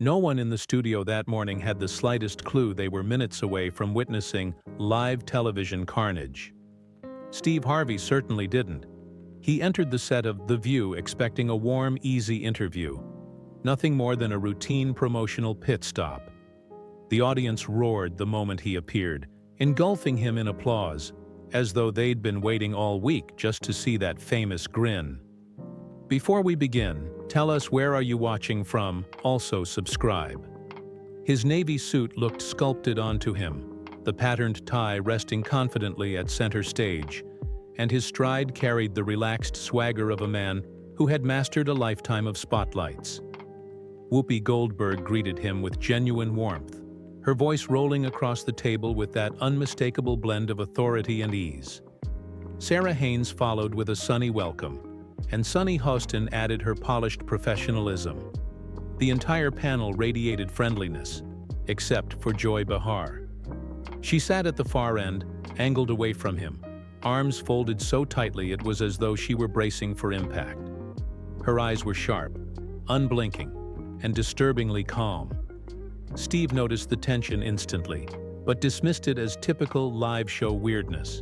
No one in the studio that morning had the slightest clue they were minutes away from witnessing live television carnage. Steve Harvey certainly didn't. He entered the set of The View expecting a warm, easy interview. Nothing more than a routine promotional pit stop. The audience roared the moment he appeared, engulfing him in applause, as though they'd been waiting all week just to see that famous grin. Before we begin, tell us where are you watching from, also subscribe. His navy suit looked sculpted onto him, the patterned tie resting confidently at center stage, and his stride carried the relaxed swagger of a man who had mastered a lifetime of spotlights. Whoopi Goldberg greeted him with genuine warmth, her voice rolling across the table with that unmistakable blend of authority and ease. Sarah Haynes followed with a sunny welcome, and Sunny Hostin added her polished professionalism. The entire panel radiated friendliness, except for Joy Behar. She sat at the far end, angled away from him, arms folded so tightly it was as though she were bracing for impact. Her eyes were sharp, unblinking, and disturbingly calm. Steve noticed the tension instantly, but dismissed it as typical live show weirdness.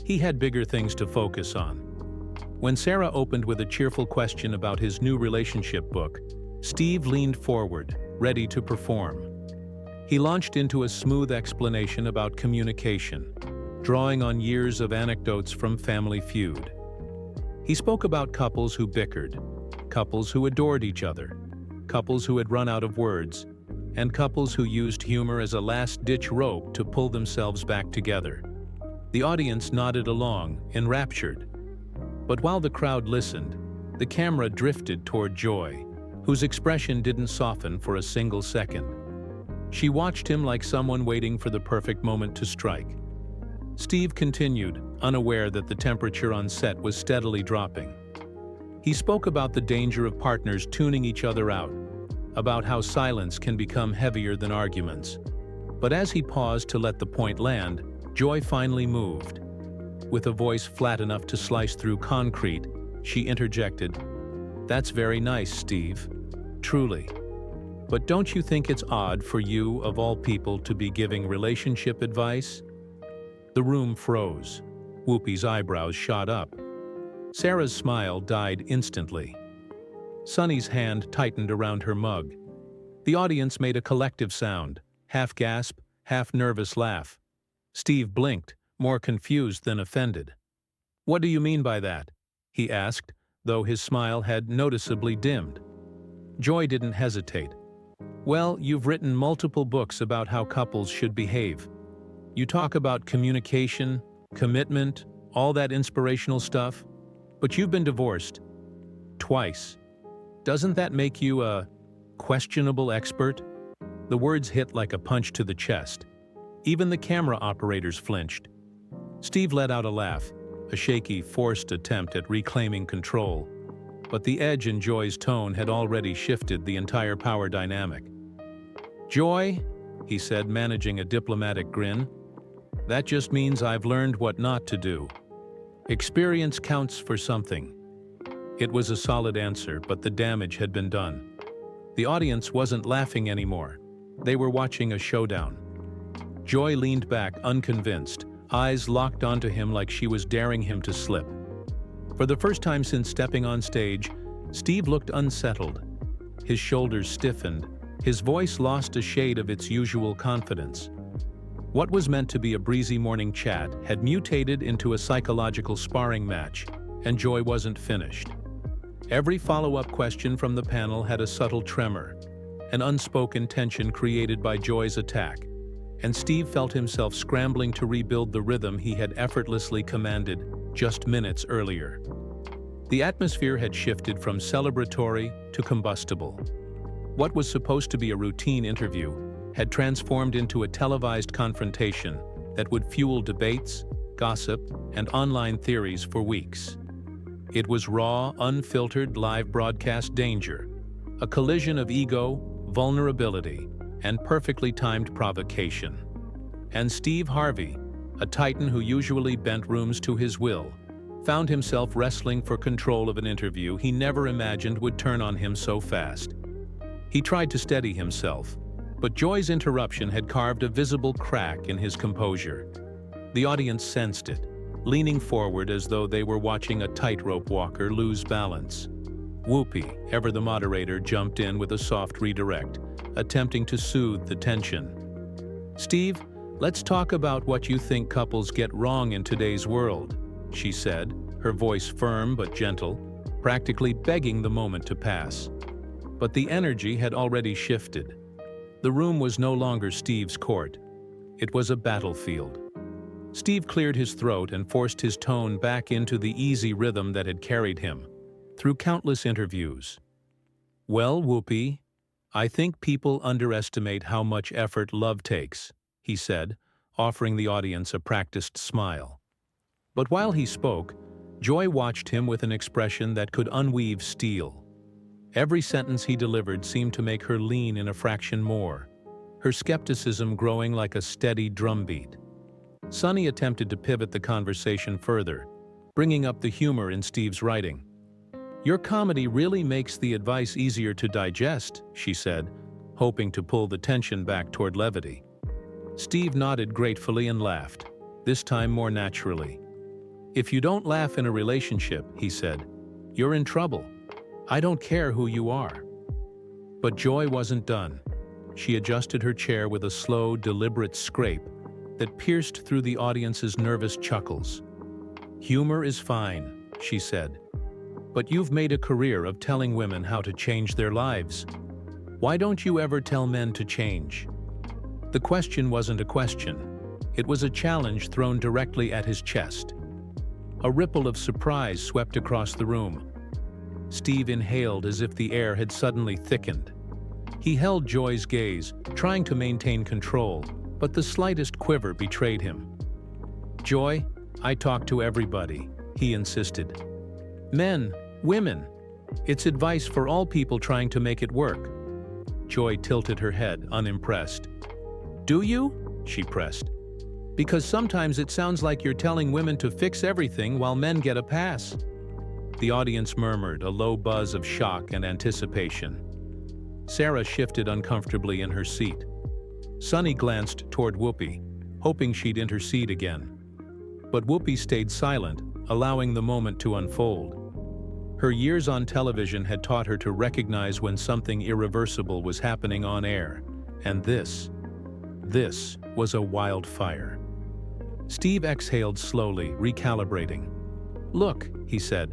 He had bigger things to focus on. When Sarah opened with a cheerful question about his new relationship book, Steve leaned forward, ready to perform. He launched into a smooth explanation about communication, drawing on years of anecdotes from Family Feud. He spoke about couples who bickered, couples who adored each other, couples who had run out of words, and couples who used humor as a last-ditch rope to pull themselves back together. The audience nodded along, enraptured. But while the crowd listened, the camera drifted toward Joy, whose expression didn't soften for a single second. She watched him like someone waiting for the perfect moment to strike. Steve continued, unaware that the temperature on set was steadily dropping. He spoke about the danger of partners tuning each other out, about how silence can become heavier than arguments. But as he paused to let the point land, Joy finally moved. With a voice flat enough to slice through concrete, she interjected, "That's very nice, Steve. Truly. But don't you think it's odd for you, of all people, to be giving relationship advice?" The room froze. Whoopi's eyebrows shot up. Sarah's smile died instantly. Sunny's hand tightened around her mug. The audience made a collective sound, half gasp, half nervous laugh. Steve blinked, more confused than offended. "What do you mean by that?" he asked, though his smile had noticeably dimmed. Joy didn't hesitate. "Well, you've written multiple books about how couples should behave. You talk about communication, commitment, all that inspirational stuff, but you've been divorced. Twice. Doesn't that make you a questionable expert?" The words hit like a punch to the chest. Even the camera operators flinched. Steve let out a laugh, a shaky, forced attempt at reclaiming control. But the edge in Joy's tone had already shifted the entire power dynamic. "Joy," he said, managing a diplomatic grin, "that just means I've learned what not to do. Experience counts for something." It was a solid answer, but the damage had been done. The audience wasn't laughing anymore. They were watching a showdown. Joy leaned back, unconvinced, eyes locked onto him like she was daring him to slip. For the first time since stepping on stage, Steve looked unsettled. His shoulders stiffened, his voice lost a shade of its usual confidence. What was meant to be a breezy morning chat had mutated into a psychological sparring match, and Joy wasn't finished. Every follow-up question from the panel had a subtle tremor, an unspoken tension created by Joy's attack, and Steve felt himself scrambling to rebuild the rhythm he had effortlessly commanded just minutes earlier. The atmosphere had shifted from celebratory to combustible. What was supposed to be a routine interview had transformed into a televised confrontation that would fuel debates, gossip, and online theories for weeks. It was raw, unfiltered live broadcast danger, a collision of ego, vulnerability, and perfectly timed provocation. And Steve Harvey, a titan who usually bent rooms to his will, found himself wrestling for control of an interview he never imagined would turn on him so fast. He tried to steady himself, but Joy's interruption had carved a visible crack in his composure. The audience sensed it, leaning forward as though they were watching a tightrope walker lose balance. Whoopi, ever the moderator, jumped in with a soft redirect, attempting to soothe the tension. "Steve, let's talk about what you think couples get wrong in today's world," she said, her voice firm but gentle, practically begging the moment to pass. But the energy had already shifted. The room was no longer Steve's court. It was a battlefield. Steve cleared his throat and forced his tone back into the easy rhythm that had carried him through countless interviews. "Well, Whoopi, I think people underestimate how much effort love takes," he said, offering the audience a practiced smile. But while he spoke, Joy watched him with an expression that could unweave steel. Every sentence he delivered seemed to make her lean in a fraction more, her skepticism growing like a steady drumbeat. Sunny attempted to pivot the conversation further, bringing up the humor in Steve's writing. "Your comedy really makes the advice easier to digest," she said, hoping to pull the tension back toward levity. Steve nodded gratefully and laughed, this time more naturally. "If you don't laugh in a relationship," he said, "you're in trouble. I don't care who you are." But Joy wasn't done. She adjusted her chair with a slow, deliberate scrape that pierced through the audience's nervous chuckles. "Humor is fine," she said, "but you've made a career of telling women how to change their lives. Why don't you ever tell men to change?" The question wasn't a question. It was a challenge thrown directly at his chest. A ripple of surprise swept across the room. Steve inhaled as if the air had suddenly thickened. He held Joy's gaze, trying to maintain control, but the slightest quiver betrayed him. "Joy, I talk to everybody," he insisted. "Men, women. It's advice for all people trying to make it work." Joy tilted her head, unimpressed. "Do you?" she pressed. "Because sometimes it sounds like you're telling women to fix everything while men get a pass." The audience murmured, a low buzz of shock and anticipation. Sarah shifted uncomfortably in her seat. Sunny glanced toward Whoopi, hoping she'd intercede again. But Whoopi stayed silent, allowing the moment to unfold. Her years on television had taught her to recognize when something irreversible was happening on air, and this was a wildfire. Steve exhaled slowly, recalibrating. "Look," he said,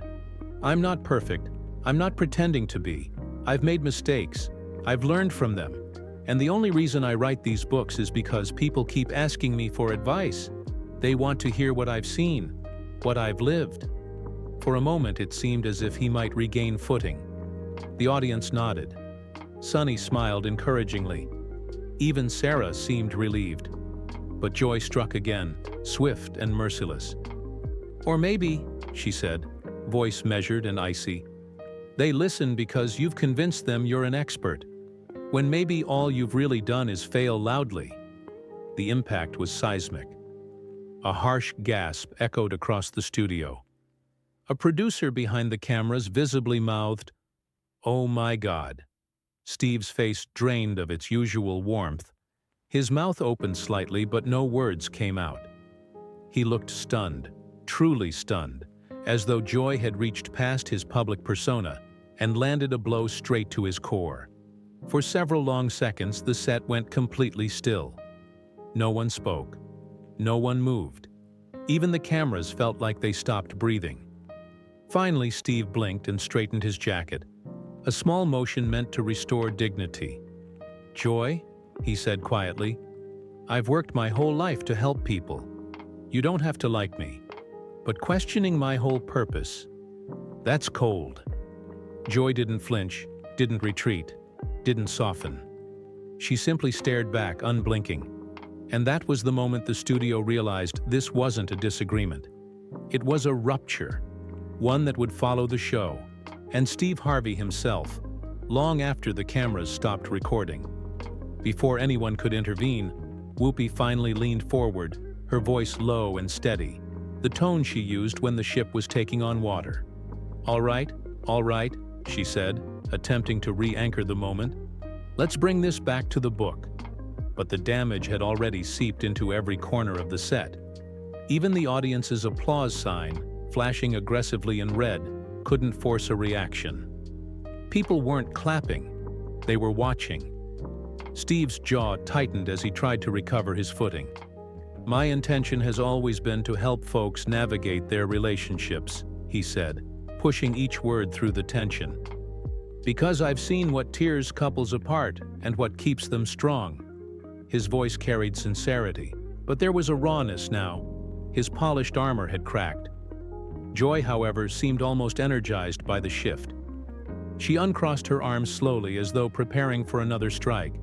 "I'm not perfect. I'm not pretending to be. I've made mistakes. I've learned from them. And the only reason I write these books is because people keep asking me for advice. They want to hear what I've seen, what I've lived." For a moment it seemed as if he might regain footing. The audience nodded. Sunny smiled encouragingly. Even Sarah seemed relieved. But Joy struck again, swift and merciless. "Or maybe," she said, voice measured and icy, "they listen because you've convinced them you're an expert, when maybe all you've really done is fail loudly." The impact was seismic. A harsh gasp echoed across the studio. A producer behind the cameras visibly mouthed, "Oh my God." Steve's face drained of its usual warmth. His mouth opened slightly, but no words came out. He looked stunned, truly stunned, as though Joy had reached past his public persona and landed a blow straight to his core. For several long seconds, the set went completely still. No one spoke. No one moved. Even the cameras felt like they stopped breathing. Finally, Steve blinked and straightened his jacket, a small motion meant to restore dignity. "Joy," he said quietly, "I've worked my whole life to help people. You don't have to like me. But questioning my whole purpose, that's cold." Joy didn't flinch, didn't retreat, didn't soften. She simply stared back, unblinking. And that was the moment the studio realized this wasn't a disagreement. It was a rupture, one that would follow the show, and Steve Harvey himself, long after the cameras stopped recording. Before anyone could intervene, Whoopi finally leaned forward, her voice low and steady, the tone she used when the ship was taking on water. All right," she said, attempting to re-anchor the moment. Let's bring this back to the book. But the damage had already seeped into every corner of the set. Even the audience's applause sign, flashing aggressively in red, couldn't force a reaction. People weren't clapping. They were watching. Steve's jaw tightened as he tried to recover his footing. "My intention has always been to help folks navigate their relationships," he said, pushing each word through the tension. "Because I've seen what tears couples apart and what keeps them strong." His voice carried sincerity, but there was a rawness now. His polished armor had cracked. Joy, however, seemed almost energized by the shift. She uncrossed her arms slowly as though preparing for another strike.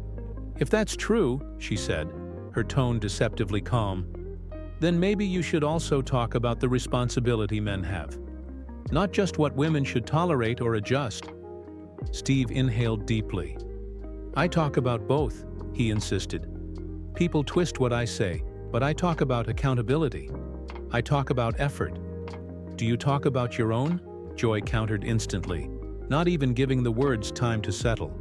"If that's true," she said, her tone deceptively calm, "then maybe you should also talk about the responsibility men have. Not just what women should tolerate or adjust." Steve inhaled deeply. "I talk about both," he insisted. "People twist what I say, but I talk about accountability. I talk about effort." "Do you talk about your own?" Joy countered instantly, not even giving the words time to settle.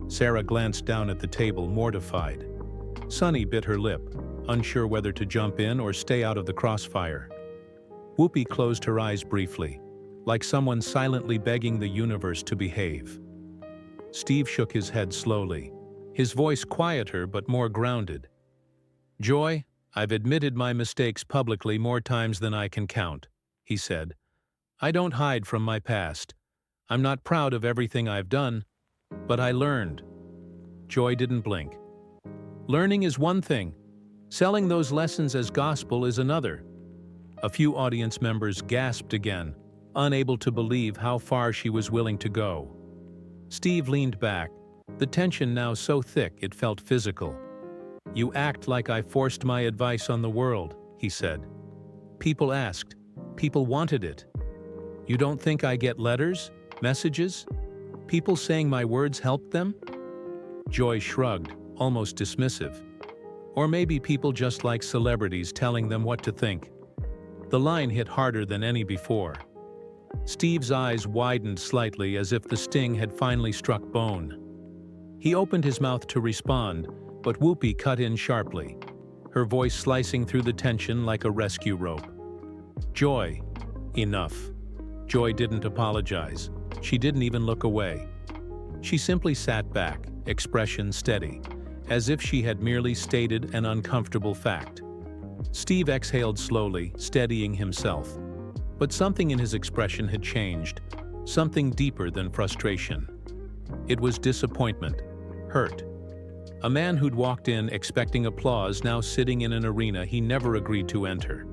Sarah glanced down at the table, mortified. Sunny bit her lip, unsure whether to jump in or stay out of the crossfire. Whoopi closed her eyes briefly, like someone silently begging the universe to behave. Steve shook his head slowly, his voice quieter but more grounded. "Joy, I've admitted my mistakes publicly more times than I can count," he said. "I don't hide from my past. I'm not proud of everything I've done, but I learned." Joy didn't blink. "Learning is one thing. Selling those lessons as gospel is another." A few audience members gasped again, unable to believe how far she was willing to go. Steve leaned back, the tension now so thick it felt physical. "You act like I forced my advice on the world," he said. "People asked. People wanted it. You don't think I get letters, messages? People saying my words helped them?" Joy shrugged, almost dismissive. "Or maybe people just like celebrities telling them what to think." The line hit harder than any before. Steve's eyes widened slightly as if the sting had finally struck bone. He opened his mouth to respond, but Whoopi cut in sharply, her voice slicing through the tension like a rescue rope. "Joy, enough." Joy didn't apologize. She didn't even look away. She simply sat back, expression steady, as if she had merely stated an uncomfortable fact. Steve exhaled slowly, steadying himself. But something in his expression had changed, something deeper than frustration. It was disappointment, hurt. A man who'd walked in expecting applause now sitting in an arena he never agreed to enter.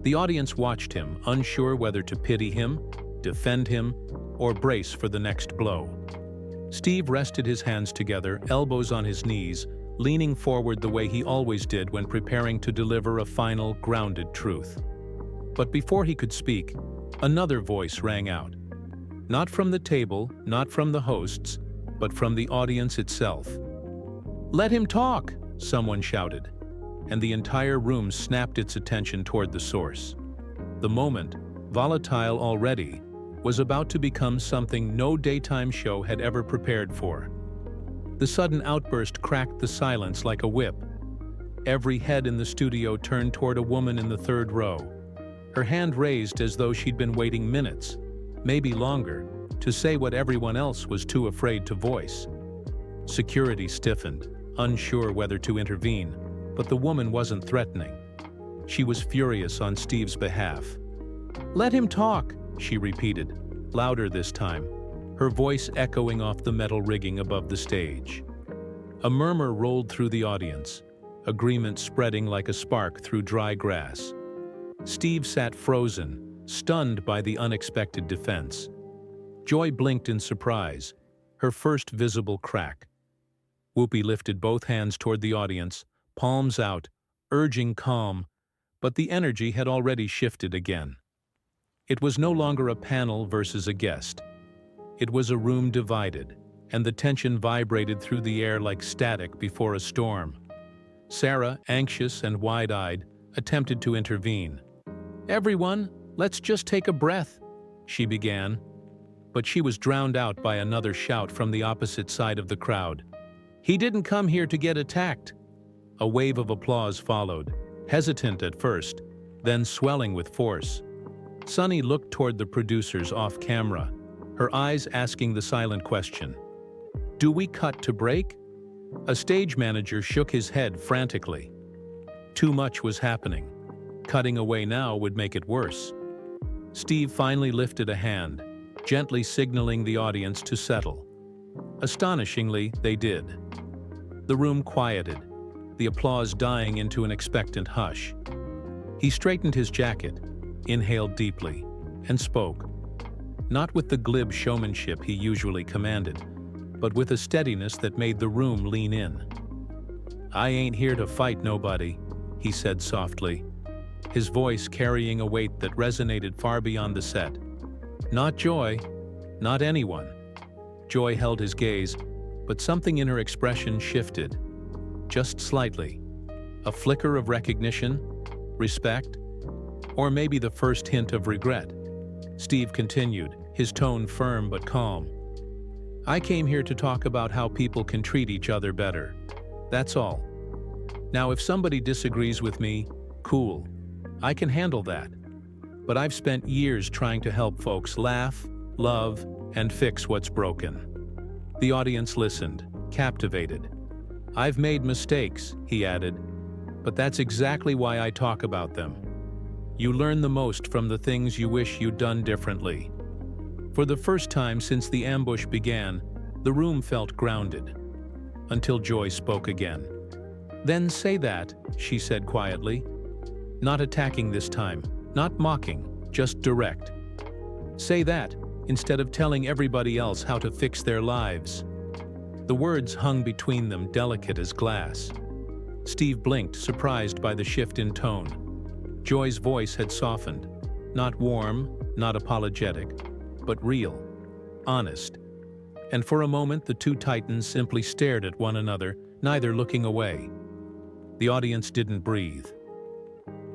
The audience watched him, unsure whether to pity him, defend him, or brace for the next blow. Steve rested his hands together, elbows on his knees, leaning forward the way he always did when preparing to deliver a final, grounded truth. But before he could speak, another voice rang out. Not from the table, not from the hosts, but from the audience itself. "Let him talk!" someone shouted, and the entire room snapped its attention toward the source. The moment, volatile already, was about to become something no daytime show had ever prepared for. The sudden outburst cracked the silence like a whip. Every head in the studio turned toward a woman in the third row, her hand raised as though she'd been waiting minutes, maybe longer, to say what everyone else was too afraid to voice. Security stiffened, unsure whether to intervene, but the woman wasn't threatening. She was furious on Steve's behalf. "Let him talk," she repeated, louder this time, her voice echoing off the metal rigging above the stage. A murmur rolled through the audience, agreement spreading like a spark through dry grass. Steve sat frozen, stunned by the unexpected defense. Joy blinked in surprise, her first visible crack. Whoopi lifted both hands toward the audience, palms out, urging calm, but the energy had already shifted again. It was no longer a panel versus a guest. It was a room divided, and the tension vibrated through the air like static before a storm. Sarah, anxious and wide-eyed, attempted to intervene. "Everyone, let's just take a breath," she began, but she was drowned out by another shout from the opposite side of the crowd. He didn't come here to get attacked." A wave of applause followed, hesitant at first, then swelling with force. Sunny looked toward the producers off camera, her eyes asking the silent question, "Do we cut to break?" A stage manager shook his head frantically. Too much was happening. Cutting away now would make it worse. Steve finally lifted a hand, gently signaling the audience to settle. Astonishingly, they did. The room quieted, the applause dying into an expectant hush. He straightened his jacket, inhaled deeply, and spoke. Not with the glib showmanship he usually commanded, but with a steadiness that made the room lean in. "I ain't here to fight nobody," he said softly, his voice carrying a weight that resonated far beyond the set. "Not Joy, not anyone." Joy held his gaze, but something in her expression shifted, just slightly. A flicker of recognition, respect, or maybe the first hint of regret. Steve continued, his tone firm but calm. "I came here to talk about how people can treat each other better. That's all. Now, if somebody disagrees with me, cool. I can handle that. But I've spent years trying to help folks laugh, love, and fix what's broken." The audience listened, captivated. "I've made mistakes," he added, "but that's exactly why I talk about them. You learn the most from the things you wish you'd done differently." For the first time since the ambush began, the room felt grounded. Until Joy spoke again. "Then say that," she said quietly. "Not attacking this time, not mocking, just direct. Say that, instead of telling everybody else how to fix their lives." The words hung between them, delicate as glass. Steve blinked, surprised by the shift in tone. Joy's voice had softened, not warm, not apologetic, but real, honest. And for a moment the two titans simply stared at one another, neither looking away. The audience didn't breathe.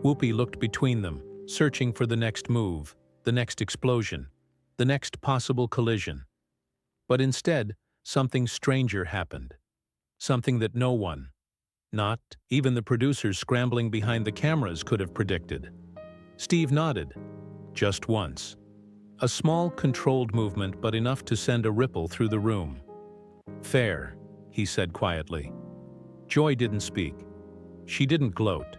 Whoopi looked between them, searching for the next move, the next explosion, the next possible collision. But instead, something stranger happened. Something that no one, not even the producers scrambling behind the cameras, could have predicted. Steve nodded, just once. A small, controlled movement, but enough to send a ripple through the room. "Fair," he said quietly. Joy didn't speak. She didn't gloat.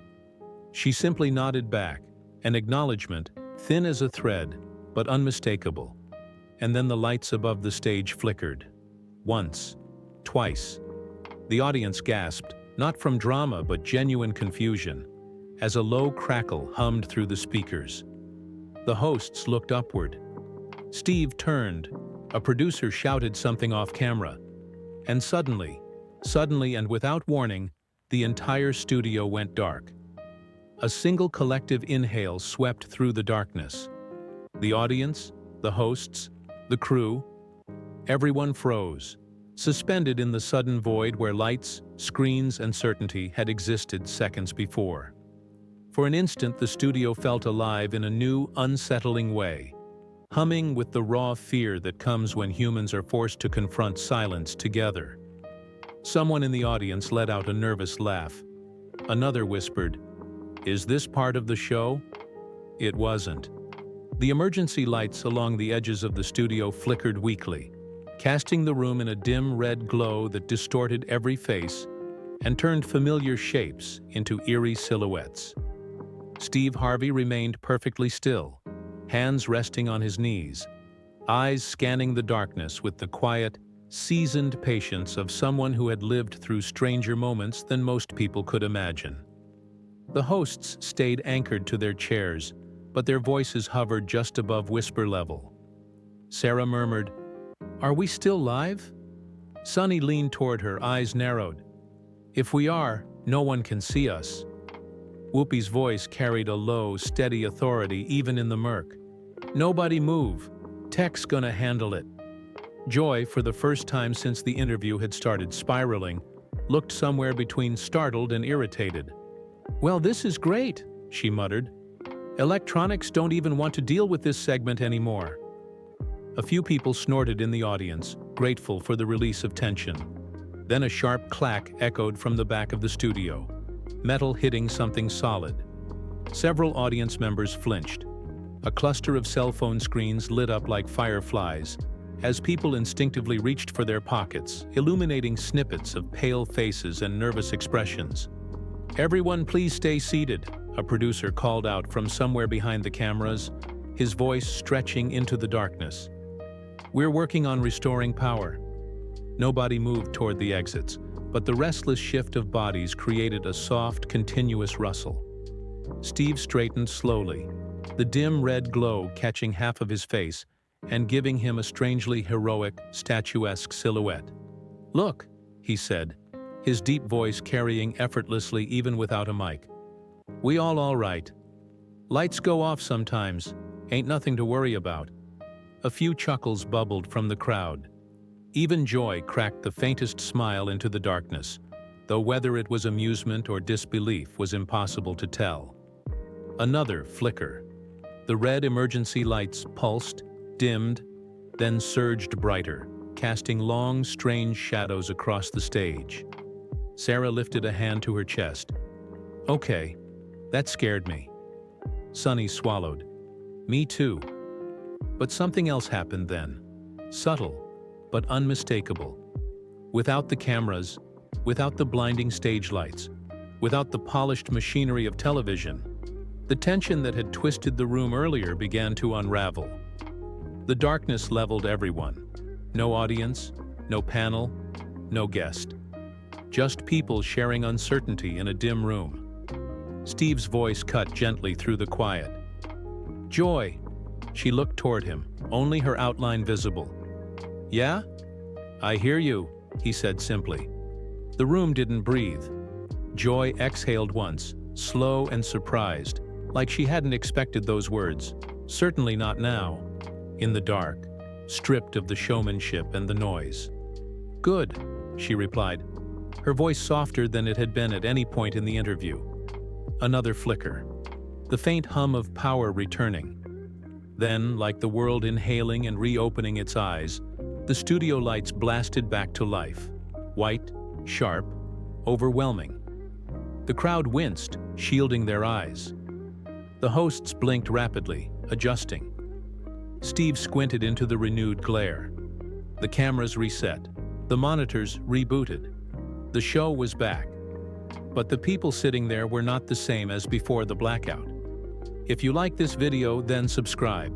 She simply nodded back, an acknowledgement, thin as a thread, but unmistakable. And then the lights above the stage flickered. Once, twice. The audience gasped, not from drama but genuine confusion, as a low crackle hummed through the speakers. The hosts looked upward. Steve turned. A producer shouted something off camera. And suddenly and without warning, the entire studio went dark. A single collective inhale swept through the darkness. The audience, the hosts, the crew, everyone froze, suspended in the sudden void where lights, screens, and certainty had existed seconds before. For an instant, the studio felt alive in a new, unsettling way, humming with the raw fear that comes when humans are forced to confront silence together. Someone in the audience let out a nervous laugh. Another whispered, "Is this part of the show?" It wasn't. The emergency lights along the edges of the studio flickered weakly, casting the room in a dim red glow that distorted every face and turned familiar shapes into eerie silhouettes. Steve Harvey remained perfectly still, hands resting on his knees, eyes scanning the darkness with the quiet, seasoned patience of someone who had lived through stranger moments than most people could imagine. The hosts stayed anchored to their chairs, but their voices hovered just above whisper level. Sarah murmured, "Are we still live?" Sunny leaned toward her, eyes narrowed. "If we are, no one can see us." Whoopi's voice carried a low, steady authority even in the murk. "Nobody move. Tech's gonna handle it." Joy, for the first time since the interview had started spiraling, looked somewhere between startled and irritated. "Well, this is great," she muttered. "Electronics don't even want to deal with this segment anymore." A few people snorted in the audience, grateful for the release of tension. Then a sharp clack echoed from the back of the studio, metal hitting something solid. Several audience members flinched. A cluster of cell phone screens lit up like fireflies as people instinctively reached for their pockets, illuminating snippets of pale faces and nervous expressions. "Everyone please stay seated," a producer called out from somewhere behind the cameras, his voice stretching into the darkness. "We're working on restoring power." Nobody moved toward the exits, but the restless shift of bodies created a soft, continuous rustle. Steve straightened slowly, the dim red glow catching half of his face and giving him a strangely heroic, statuesque silhouette. "Look," he said, his deep voice carrying effortlessly even without a mic. "We all right. Lights go off sometimes, ain't nothing to worry about." A few chuckles bubbled from the crowd. Even Joy cracked the faintest smile into the darkness, though whether it was amusement or disbelief was impossible to tell. Another flicker. The red emergency lights pulsed, dimmed, then surged brighter, casting long, strange shadows across the stage. Sarah lifted a hand to her chest. "Okay, that scared me." Sonny swallowed. "Me too." But something else happened then. Subtle, but unmistakable. Without the cameras, without the blinding stage lights, without the polished machinery of television, the tension that had twisted the room earlier began to unravel. The darkness leveled everyone. No audience, no panel, no guest. Just people sharing uncertainty in a dim room. Steve's voice cut gently through the quiet. "Joy!" She looked toward him, only her outline visible. "Yeah? I hear you," he said simply. The room didn't breathe. Joy exhaled once, slow and surprised, like she hadn't expected those words. Certainly not now, in the dark, stripped of the showmanship and the noise. "Good," she replied, her voice softer than it had been at any point in the interview. Another flicker. The faint hum of power returning. Then, like the world inhaling and reopening its eyes, the studio lights blasted back to life. White, sharp, overwhelming. The crowd winced, shielding their eyes. The hosts blinked rapidly, adjusting. Steve squinted into the renewed glare. The cameras reset. The monitors rebooted. The show was back. But the people sitting there were not the same as before the blackout. If you like this video, then subscribe.